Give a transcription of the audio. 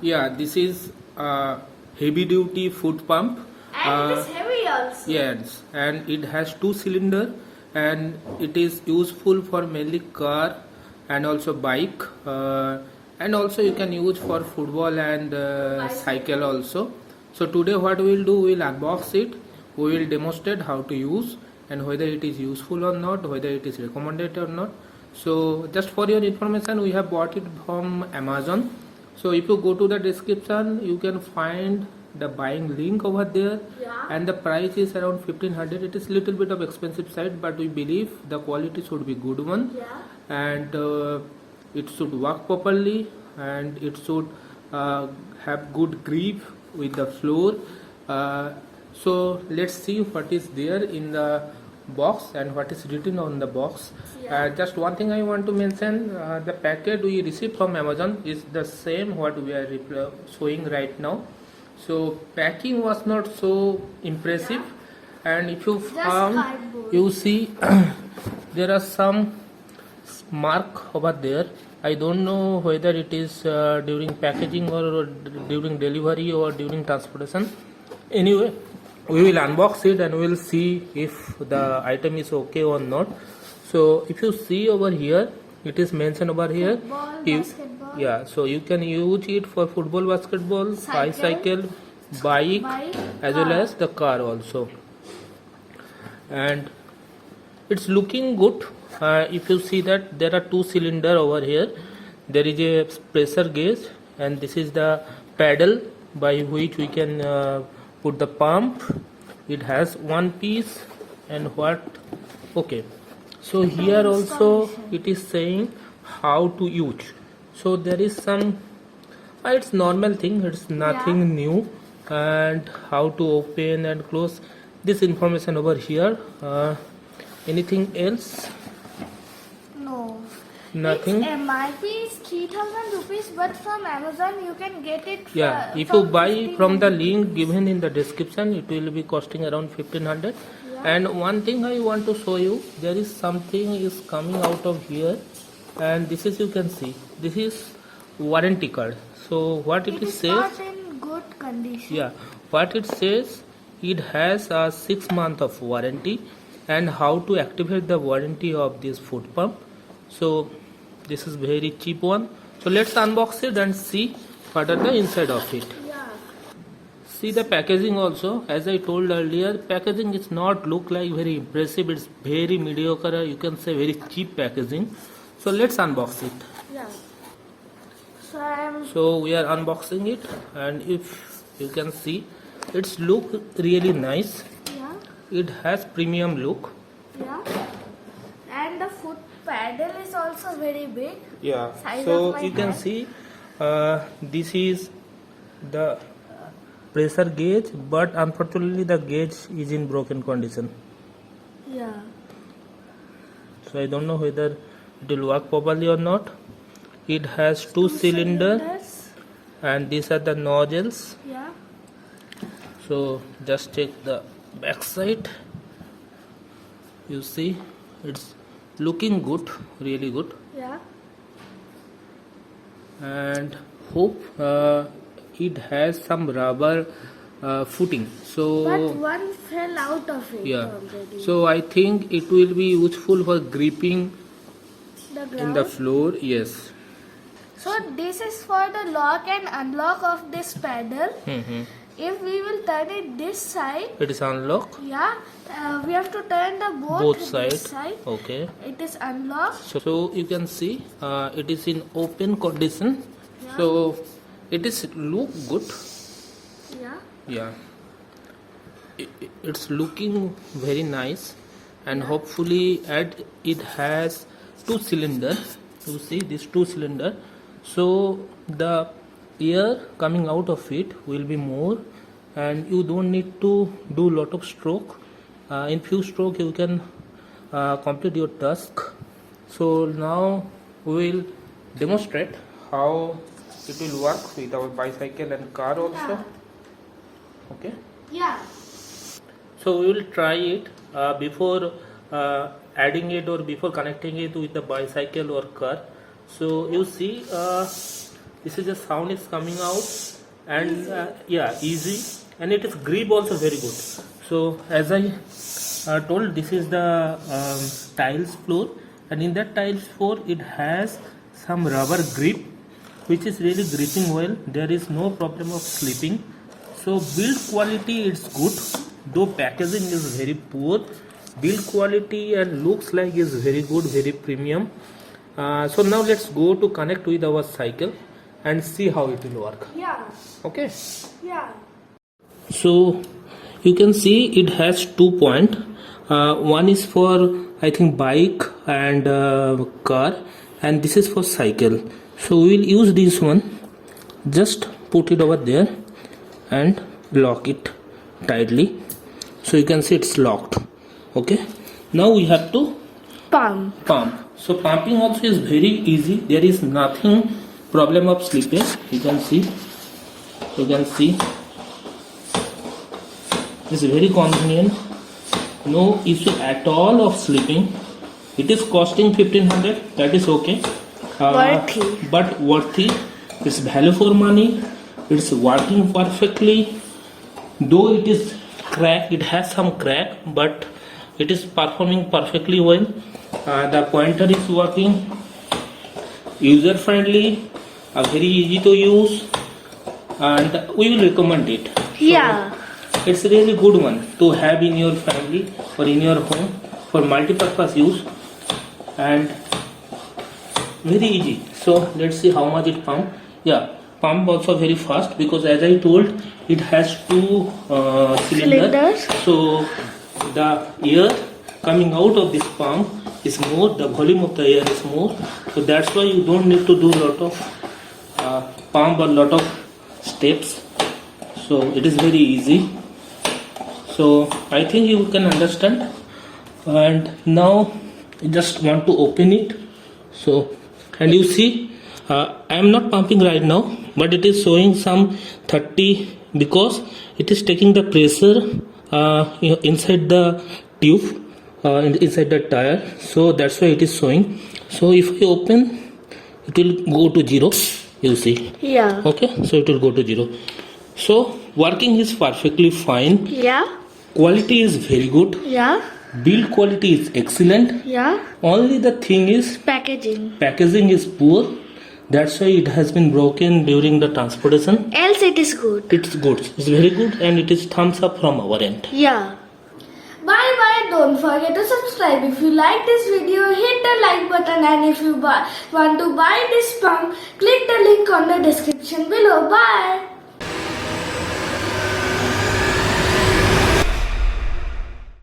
Yeah, this is a heavy duty foot pump. And it is heavy also. Yes, and it has two cylinder and it is useful for mainly car and also bike, and also you can use for football and cycle also. So today what we will do, we will unbox it, we will demonstrate how to use and whether it is useful or not, whether it is recommended or not. So just for your information, we have bought it from Amazon. So if you go to the description, you can find the buying link over there. Yeah. And the price is around 1500. It is little bit of expensive side, but we believe the quality should be good one. Yeah. And it should work properly, and it should have good grip with the floor. So let's see what is there in the box and what is written on the box. Yeah. Just one thing I want to mention, the packet we received from Amazon is the same what we are showing right now. So packing was not so impressive, and if you found, cardboard. you see there are some mark over there. I don't know whether it is during packaging or during delivery or during transportation. Anyway, we will unbox it and we will see if the item is okay or not. So if you see over here, it is mentioned over here. Football, You- basketball. yeah, so you can use it for football, basketball, bicycle, bike, Bike, as well car. as the car also. And it's looking good. If you see that there are two cylinder over here, there is a pressure gauge, and this is the pedal by which we can put the pump. It has one piece and what, okay. So here also it is saying how to use. So there is some, it's normal thing, it's nothing new, and how to open and close. This information over here. Anything else? No. Nothing. Its MRP is 3000 rupees, but from Amazon you can get it. Yeah, if you from buy 1500 from the link given in the description, it will be costing around 1500. Yeah. And one thing I want to show you, there is something is coming out of here, and this is, you can see, this is warranty card. So what It it is says, not in good condition. yeah, what it says, it has a 6 month of warranty, and how to activate the warranty of this foot pump. So this is very cheap one. So let's unbox it and see what are the inside of it. Yeah. See the packaging also, as I told earlier, packaging is not look like very impressive, it's very mediocre, you can say very cheap packaging. So let's unbox it. Yeah. So I am. So we are unboxing it, and if you can see, it's look really nice. Yeah. It has premium look. Yeah. And the foot pedal is also very big. Yeah. Size So of my you can hand. see, this is the pressure gauge, but unfortunately the gauge is in broken condition. Yeah. So I don't know whether it will work properly or not. It has two cylinders, and these are the nozzles. Yeah. So just check the back side. You see, it's looking good, really good, Yeah. and hope it has some rubber footing. So But one fell out of it yeah, already. so I think it will be useful for gripping The in ground. the floor. Yes. So this is for the lock and unlock of this pedal. If we will turn it this side, It is unlocked yeah, we have to turn the both this sides. side. Okay. It is unlocked. So you can see it is in open condition. Yeah. So it is look good. Yeah. Yeah. It's looking very nice, and hopefully it has two cylinder. You see this two cylinder. So the air coming out of it will be more, and you don't need to do lot of stroke. In few stroke you can complete your task. So now we will demonstrate how it will work with our bicycle and car also. Okay. Yeah. So we will try it before adding it or before connecting it with the bicycle or car. So you see this is the sound is coming out, and yeah, easy, and it is grip also very good. So as I told, this is the tiles floor, and in that tiles floor it has some rubber grip which is really gripping well. There is no problem of slipping. So build quality it's good, though packaging is very poor. Build quality and looks like is very good, very premium. So now let's go to connect with our cycle and see how it will work. Yeah. Okay. Yeah. So you can see it has 2 points. One is for I think bike and car, and this is for cycle. So we will use this one. Just put it over there and lock it tightly. So you can see it's locked. Okay. Now we have to Pump. So pumping also is very easy. There is nothing problem of slippage. You can see. It's very convenient. No issue at all of slipping. It is costing 1500. That is okay. Worthy. But worthy. It's value for money. It's working perfectly. Though it is crack, it has some crack, but it is performing perfectly well. The pointer is working. User friendly. Very easy to use. And we will recommend it. Yeah. So, it's a really good one to have in your family or in your home for multi-purpose use, and very easy. So let's see how much it pump. Yeah, pump also very fast, because as I told, it has 2 cylinders. So the air coming out of this pump is more, the volume of the air is more. So that's why you don't need to do a lot of pump or lot of steps. So it is very easy. So I think you can understand. And now I just want to open it. So, and you see, I am not pumping right now, but it is showing some 30, because it is taking the pressure inside the tube, inside the tire. So that's why it is showing. So if I open, it will go to 0. You see. Yeah. Okay. So it will go to 0. So working is perfectly fine. Yeah. Quality is very good. Yeah. Build quality is excellent. Yeah. Only the thing is packaging is poor. That's why it has been broken during the transportation. Else it is good. It's good. It's very good, and it is thumbs up from our end. Yeah. Bye bye. Don't forget to subscribe. If you like this video, hit the like button, and if you want to buy this pump, click the link on the description below. Bye.